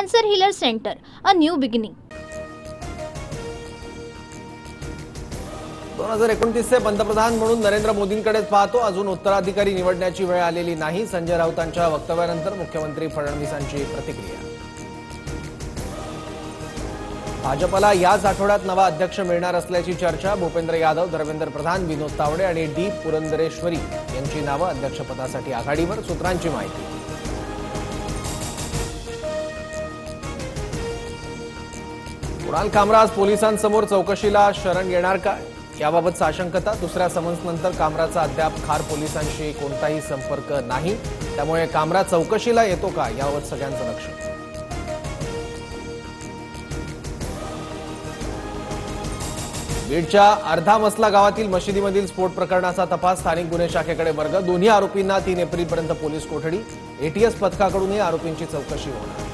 Cancer Healer Center, a new beginning. 2029चे पंतप्रधान म्हणून नरेंद्र मोदींकडेच पाहतो. अजून उत्तराधिकारी निवडण्याची वेळ आलेली नाही. संजय राऊतांच्या वक्तव्यानंतर मुख्यमंत्री फडणवीसांची प्रतिक्रिया. भाजपला याच आठवड्यात नवा अध्यक्ष मिळणार असल्याची चर्चा. भूपेंद्र यादव, धर्मेंद्र प्रधान, विनोद तावडे आणि डी पुरंदरेश्वरी यांची नावं अध्यक्षपदासाठी आघाडीवर. सूत्रांची माहिती. कुणाल कामराज पोलिसांसमोर चौकशीला शरण येणार का, याबाबत साशंकता. दुसऱ्या समन्सनंतर कामराजचा अद्याप खार पोलिसांशी कोणताही संपर्क नाही. त्यामुळे कामराज चौकशीला येतो का, याबाबत सगळ्यांचं लक्ष. बीडच्या अर्धा मसला गावातील मशिदीमधील स्फोट प्रकरणाचा तपास स्थानिक गुन्हे शाखेकडे वर्ग. दोन्ही आरोपींना 3 एप्रिलपर्यंत पोलीस कोठडी. एटीएस पथकाकडूनही आरोपींची चौकशी होणार.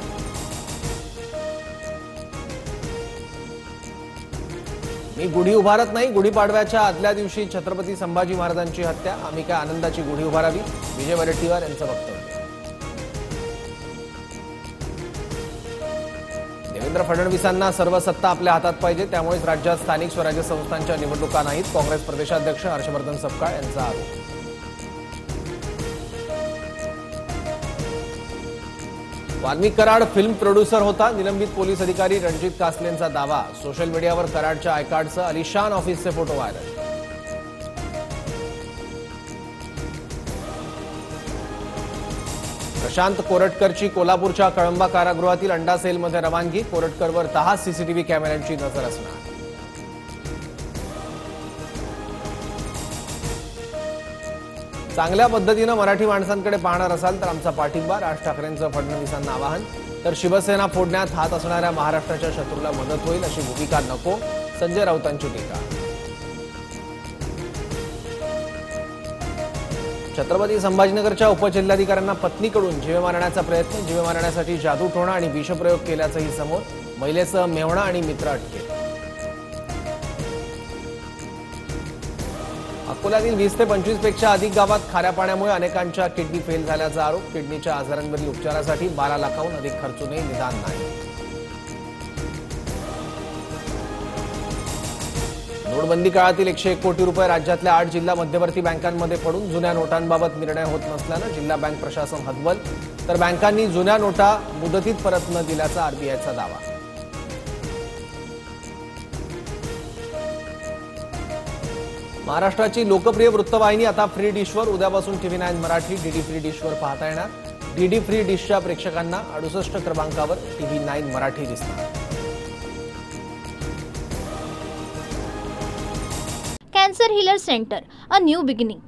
मी गुढी उभारत नाही. गुढीपाडव्याच्या आदल्या दिवशी छत्रपती संभाजी महाराजांची हत्या. आम्ही काय आनंदाची गुढी उभारावी, विजय वडेट्टीवार यांचं वक्तव्य. देवेंद्र फडणवीसांना सर्व सत्ता आपल्या हातात पाहिजे, त्यामुळेच राज्यात स्थानिक स्वराज्य संस्थांच्या निवडणुका नाहीत. काँग्रेस प्रदेशाध्यक्ष हर्षवर्धन सपकाळ यांचा आरोप. वाल्मिक कराड फिल्म प्रोड्युसर होता. निलंबित पोलीस अधिकारी रणजित कासलेंचा दावा. सोशल मीडियावर कराडच्या आयकार्डचं अलिशान ऑफिसचे फोटो व्हायरल. प्रशांत कोरटकरची कोल्हापूरच्या कळंबा कारागृहातील अंडा सेलमध्ये रवानगी. कोरटकरवर 10 सीसीटीव्ही कॅमेऱ्यांची नजर असणार. चांगल्या पद्धतीनं मराठी माणसांकडे पाहणार असाल तर आमचा पाठिंबा. राज ठाकरेंचं फडणवीसांना आवाहन. तर शिवसेना फोडण्यात हात असणाऱ्या महाराष्ट्राच्या शत्रूला मदत होईल अशी भूमिका नको, संजय राऊतांची टीका. छत्रपती संभाजीनगरच्या उपजिल्हाधिकाऱ्यांना पत्नीकडून जीवे मारण्याचा प्रयत्न. जीवे मारण्यासाठी जादूटोणा आणि विषप्रयोग केल्याचंही समोर. महिलेसह मेव्हणा आणि मित्र अटकेत. अकोल्यातील 20 ते 25 पेक्षा अधिक गावात खाऱ्या पाण्यामुळे अनेकांच्या किडनी फेल झाल्याचा आरोप. किडनीच्या आजारांवरील उपचारासाठी 12 लाखाहून अधिक खर्चूनही निदान नाही. नोटबंदी काळातील 101 कोटी रुपये राज्यातल्या 8 जिल्हा मध्यवर्ती बँकांमध्ये पडून. जुन्या नोटांबाबत निर्णय होत नसल्यानं जिल्हा बँक प्रशासन हतबल. तर बँकांनी जुन्या नोटा मुदतीत परत न दिल्याचा आरबीआयचा दावा. महाराष्ट्राची लोकप्रिय वृत्तवाहिनी आता फ्री डिशवर. उद्यापासून TV9 मराठी डीडी फ्री डिशवर पाहता येणार. डीडी फ्री डिशच्या प्रेक्षकांना 68 क्रमांकावर TV9 मराठी दिसणार. Cancer Healer Center, a new beginning.